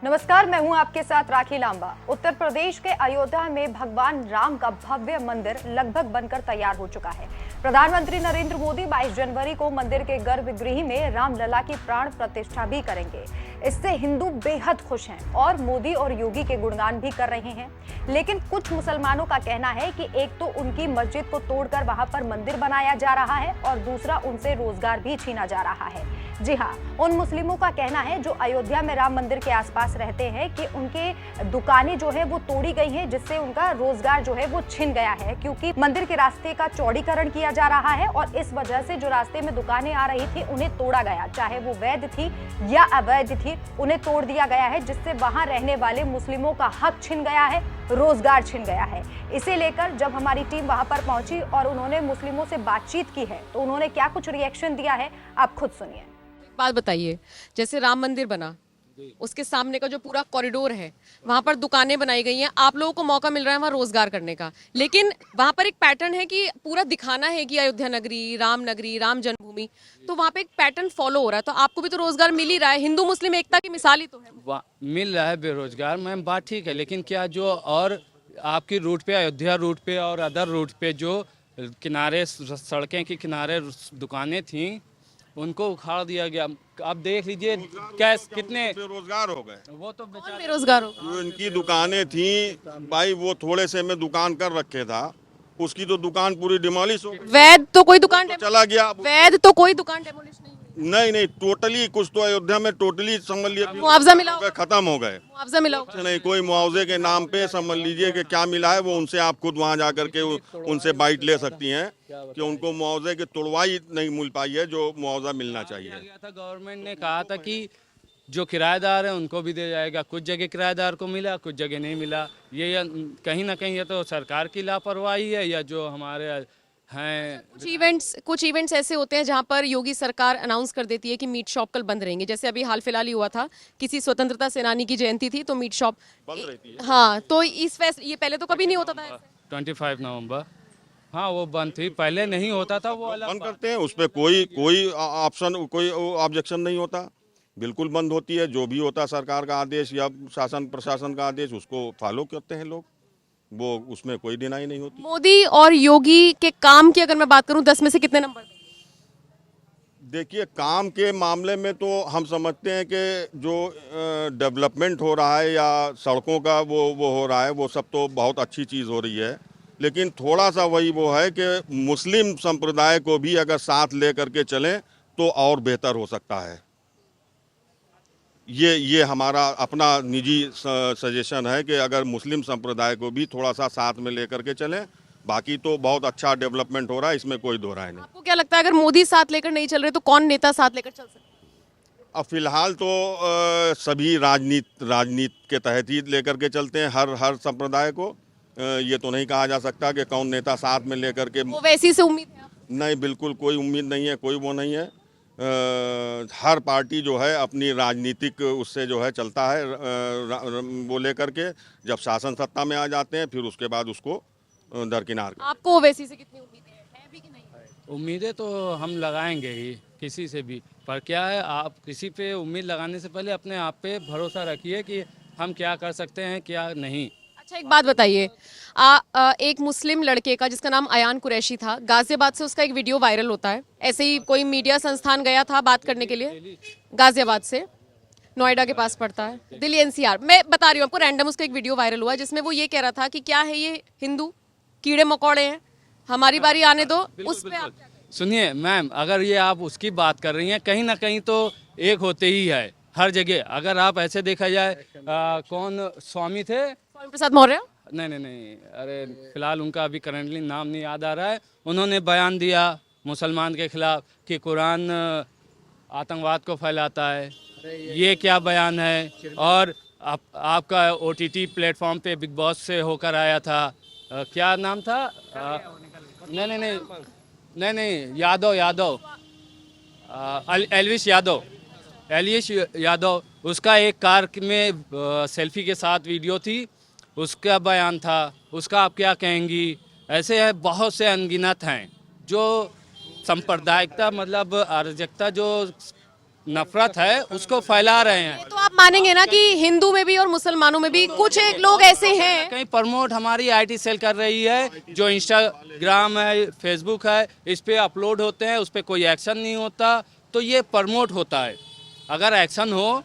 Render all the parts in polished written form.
नमस्कार, मैं हूं आपके साथ राखी लांबा। उत्तर प्रदेश के अयोध्या में भगवान राम का भव्य मंदिर लगभग बनकर तैयार हो चुका है। प्रधानमंत्री नरेंद्र मोदी 22 जनवरी को मंदिर के गर्भगृह में रामलला की प्राण प्रतिष्ठा भी करेंगे। इससे हिंदू बेहद खुश हैं और मोदी और योगी के गुणगान भी कर रहे हैं। लेकिन कुछ मुसलमानों का कहना है कि एक तो उनकी मस्जिद को तोड़कर वहां पर मंदिर बनाया जा रहा है और दूसरा उनसे रोजगार भी छीना जा रहा है। जी हाँ, उन मुस्लिमों का कहना है जो अयोध्या में राम मंदिर के आसपास रहते हैं कि उनके दुकानें जो है वो तोड़ी गई हैं, जिससे उनका रोजगार जो है वो छिन गया है, क्योंकि मंदिर के रास्ते का चौड़ीकरण किया जा रहा है और इस वजह से जो रास्ते में दुकानें आ रही थी उन्हें तोड़ा गया, चाहे वो वैध थी या अवैध थी, उन्हें तोड़ दिया गया है, जिससे वहां रहने वाले मुस्लिमों का हक छिन गया है, रोजगार छिन गया है। इसे लेकर जब हमारी टीम वहां पर पहुंची और उन्होंने मुस्लिमों से बातचीत की है तो उन्होंने क्या कुछ रिएक्शन दिया है, आप खुद सुनिए। बात बताइए, जैसे राम मंदिर बना, उसके सामने का जो पूरा कॉरिडोर है वहां पर दुकानें बनाई गई हैं, आप लोगों को मौका मिल रहा है वहां रोजगार करने का, लेकिन वहां पर एक पैटर्न है कि पूरा दिखाना है कि अयोध्या नगरी, राम जन्मभूमि, तो वहां पे एक पैटर्न फॉलो हो रहा है। तो आपको भी तो रोजगार मिल ही रहा है, हिंदू मुस्लिम एकता की मिसाल ही तो है। मिल रहा है बेरोजगार, मैम बात ठीक है, लेकिन क्या जो और आपकी रूट पे, अयोध्या रूट पे और अदर रूट पे जो किनारे सड़कें के किनारे दुकानें थीं उनको उखाड़ दिया गया। आप देख लीजिए कैस कितने बेरोजगार हो गए। वो तो बेरोजगार हो, जो इनकी दुकानें थी भाई, वो थोड़े से में दुकान कर रखे था, उसकी तो दुकान पूरी डिमोलिश हो गई। वैध तो कोई दुकान तो चला गया। वैध तो कोई दुकान डेमोलिश नहीं, टोटली कुछ तो अयोध्या में टोटली समझ लीजिए मुआवजा मिला होगा। खत्म हो गए। मुआवजा मिला होगा। नहीं, कोई मुआवजे के नाम पे समझ लीजिए कि क्या मिला है, वो उनसे आप खुद वहां जाकर के उनसे बाइट ले सकती हैं कि उनको मुआवजे की तुड़वाई नहीं मिल पाई है जो मुआवजा मिलना चाहिए। गवर्नमेंट ने कहा था कि जो किराएदार है उनको भी दे जाएगा, कुछ जगह किराएदार को मिला, कुछ जगह नहीं मिला। ये कहीं ना कहीं ये तो सरकार की लापरवाही है या जो हमारे हैं। कुछ इवेंट्स ऐसे होते हैं जहां पर योगी सरकार अनाउंस कर देती है कि मीट शॉप कल बंद रहेंगे। जैसे अभी हाल फिलहाल ही हुआ था, किसी स्वतंत्रता सेनानी की जयंती थी तो मीट शॉप बंद रहती है। हाँ, तो ये पहले तो कभी नहीं होता था। 25 नवंबर, हाँ वो बंद थी, पहले नहीं होता था, वो अलग बंद करते हैं, उस पर कोई ऑप्शन, कोई ऑब्जेक्शन नहीं होता, बिल्कुल बंद होती है। जो भी होता सरकार का आदेश या शासन प्रशासन का आदेश, उसको फॉलो करते हैं लोग, वो उसमें कोई डिनाई नहीं होती। मोदी और योगी के काम की अगर मैं बात करूं, 10 में से कितने नंबर? देखिए, काम के मामले में तो हम समझते हैं कि जो डेवलपमेंट हो रहा है या सड़कों का वो हो रहा है, वो सब तो बहुत अच्छी चीज़ हो रही है, लेकिन थोड़ा सा वही वो है कि मुस्लिम संप्रदाय को भी अगर साथ ले करके चलें तो और बेहतर हो सकता है। ये हमारा अपना निजी सजेशन है कि अगर मुस्लिम संप्रदाय को भी थोड़ा सा साथ में लेकर के चलें, बाकी तो बहुत अच्छा डेवलपमेंट हो रहा है, इसमें कोई दो राय नहीं। आपको क्या लगता है अगर मोदी साथ लेकर नहीं चल रहे तो कौन नेता साथ लेकर चल सकते हैं? अब फिलहाल तो सभी राजनीति के तहत ही लेकर के चलते हैं हर संप्रदाय को। ये तो नहीं कहा जा सकता कि कौन नेता साथ में लेकर के। वो वैसी से उम्मीद है? नहीं, बिल्कुल कोई उम्मीद नहीं है, कोई वो नहीं है। हर पार्टी जो है अपनी राजनीतिक उससे जो है चलता है, वो लेकर के जब शासन सत्ता में आ जाते हैं फिर उसके बाद उसको दरकिनार। आपको ओवैसी से कितनी उम्मीदें हैं भी कि नहीं? उम्मीदें तो हम लगाएंगे ही किसी से भी, पर क्या है, आप किसी पे उम्मीद लगाने से पहले अपने आप पे भरोसा रखिए कि हम क्या कर सकते हैं क्या नहीं। अच्छा, एक बात बताइए, एक मुस्लिम लड़के का जिसका नाम अयान कुरैशी था, गाजियाबाद से उसका एक वीडियो वायरल होता है। ऐसे ही कोई मीडिया संस्थान गया था बात करने के लिए, गाजियाबाद से, नोएडा के पास पड़ता है, दिल्ली एनसीआर। मैं बता रही हूँ आपको, रैंडम उसका एक वीडियो वायरल हुआ जिसमें वो ये कह रहा था कि क्या है ये हिंदू कीड़े मकोड़े हैं, हमारी बारी आने दो। उस पे आप सुनिए मैम, अगर ये आप उसकी बात कर रही हैं, कहीं ना कहीं तो एक होते ही है हर जगह। अगर आप ऐसे देखा जाए, कौन स्वामी थे, स्वामी प्रसाद मौर्य? नहीं, अरे फिलहाल उनका अभी करंटली नाम नहीं याद आ रहा है। उन्होंने बयान दिया मुसलमान के खिलाफ कि कुरान आतंकवाद को फैलाता है। ये क्या बयान है? और आपका OTT प्लेटफॉर्म पे बिग बॉस से होकर आया था, क्या नाम था? नहीं, यादव, एल्विश यादव, उसका एक कार में सेल्फी के साथ वीडियो थी, उसका बयान था, उसका आप क्या कहेंगी? ऐसे है, बहुत से अनगिनत हैं जो सांप्रदायिकता मतलब अराजकता जो नफरत है उसको फैला रहे हैं। तो आप मानेंगे ना कि हिंदू में भी और मुसलमानों में भी कुछ एक लोग ऐसे हैं। कहीं प्रमोट हमारी आईटी सेल कर रही है, जो इंस्टाग्राम है, फेसबुक है, इस पे अपलोड होते हैं, उस पे कोई एक्शन नहीं होता, तो ये प्रमोट होता है। अगर एक्शन हो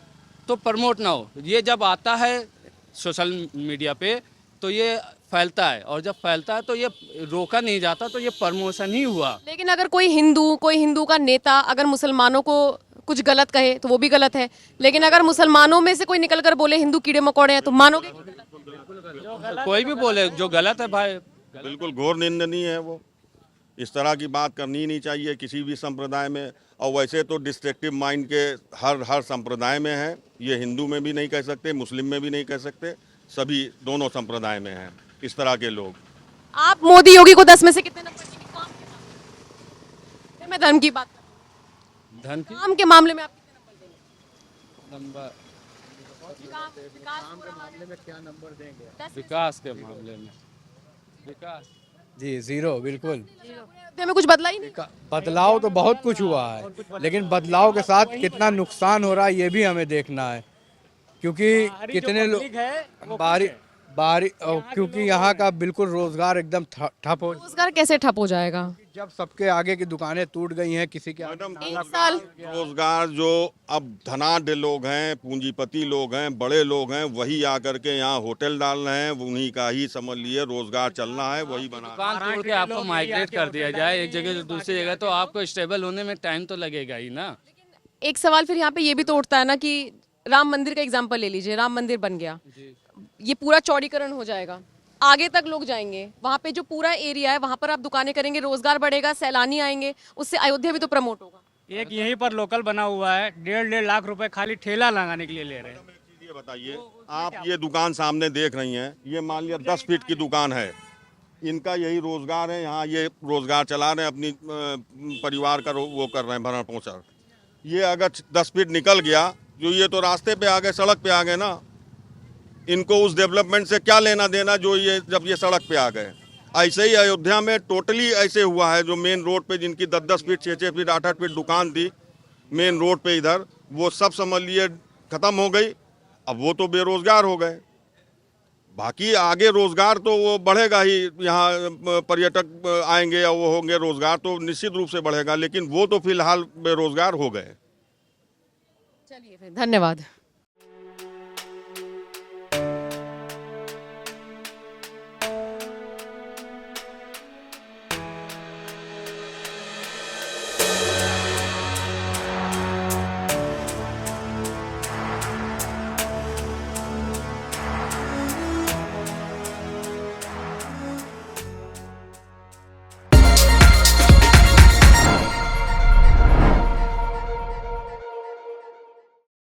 तो प्रमोट ना हो। ये जब आता है सोशल मीडिया पे तो ये फैलता है, और जब फैलता है तो ये रोका नहीं जाता, तो ये प्रमोशन ही हुआ। लेकिन अगर कोई हिंदू का नेता अगर मुसलमानों को कुछ गलत कहे तो वो भी गलत है, लेकिन अगर मुसलमानों में से कोई निकल कर बोले हिंदू कीड़े मकोड़े हैं तो मानोगे? कोई भी बोले जो गलत है भाई, बिल्कुल घोर निंदनीय है वो। इस तरह की बात करनी ही नहीं चाहिए किसी भी संप्रदाय में। और वैसे तो डिस्ट्रक्टिव माइंड के हर संप्रदाय में है, ये हिंदू में भी नहीं कह सकते, मुस्लिम में भी नहीं कह सकते, सभी दोनों संप्रदाय में हैं इस तरह के लोग। आप मोदी योगी को 10 में से कितने नंबर देंगे काम के मामले में? फिर मैं धर्म की बात कर, धन की काम के मामले में आप कितने नंबर देंगे? नंबर, विकास विकास के मामले में विकास जी 0 बिल्कुल। अयोध्या में कुछ बदला ही नहीं। बदलाव तो बहुत कुछ हुआ है, लेकिन बदलाव के साथ कितना नुकसान हो रहा है ये भी हमें देखना है, क्योंकि कितने लोग बाहरी क्योंकि यहाँ का बिल्कुल रोजगार एकदम ठप हो। रोजगार कैसे ठप हो जाएगा? जब सबके आगे की दुकानें टूट गई हैं, किसी के आगे एक साल रोजगार जो अब धनाढ़ लोग हैं, पूंजीपति लोग हैं, बड़े लोग हैं, वही आकर के यहाँ होटल डाल रहे हैं, उन्हीं का ही समझ लिए रोजगार चलना है, वही बना। दुकान तोड़ के आपको माइग्रेट कर दिया जाए एक जगह से दूसरी जगह, तो आपको स्टेबल होने में टाइम तो लगेगा ही ना। एक सवाल फिर यहाँ पे ये भी तो उठता है ना कि राम मंदिर का एग्जाम्पल ले लीजिए, राम मंदिर बन गया, ये पूरा चौड़ीकरण हो जाएगा, आगे तक लोग जाएंगे, वहाँ पे जो पूरा एरिया है वहाँ पर आप दुकानें करेंगे, रोजगार बढ़ेगा, सैलानी आएंगे, उससे अयोध्या भी तो प्रमोट होगा। एक यहीं पर लोकल बना हुआ है, 1.5 लाख रुपए खाली ठेला लगाने के लिए ले रहे हैं। ये बताइए, आप ये दुकान सामने देख रही हैं, ये मान लिया 10 फीट की दुकान है, इनका यही रोजगार है, यहाँ ये रोजगार चला रहे हैं, अपनी परिवार का वो कर रहे हैं, भरण पोषण। ये अगर 10 फीट निकल गया, जो ये तो रास्ते पे आ गए, सड़क पे आ गए ना, इनको उस डेवलपमेंट से क्या लेना देना जो ये जब ये सड़क पे आ गए। ऐसे ही अयोध्या में टोटली ऐसे हुआ है, जो मेन रोड पे जिनकी 10-10 फीट 6-6 फीट 8-8 फीट दुकान थी मेन रोड पे इधर, वो सब समझ लिए खत्म हो गई, अब वो तो बेरोजगार हो गए। बाकी आगे रोजगार तो वो बढ़ेगा ही, यहाँ पर्यटक आएंगे या वो होंगे, रोजगार तो निश्चित रूप से बढ़ेगा, लेकिन वो तो फिलहाल बेरोजगार हो गए। चलिए फिर, धन्यवाद।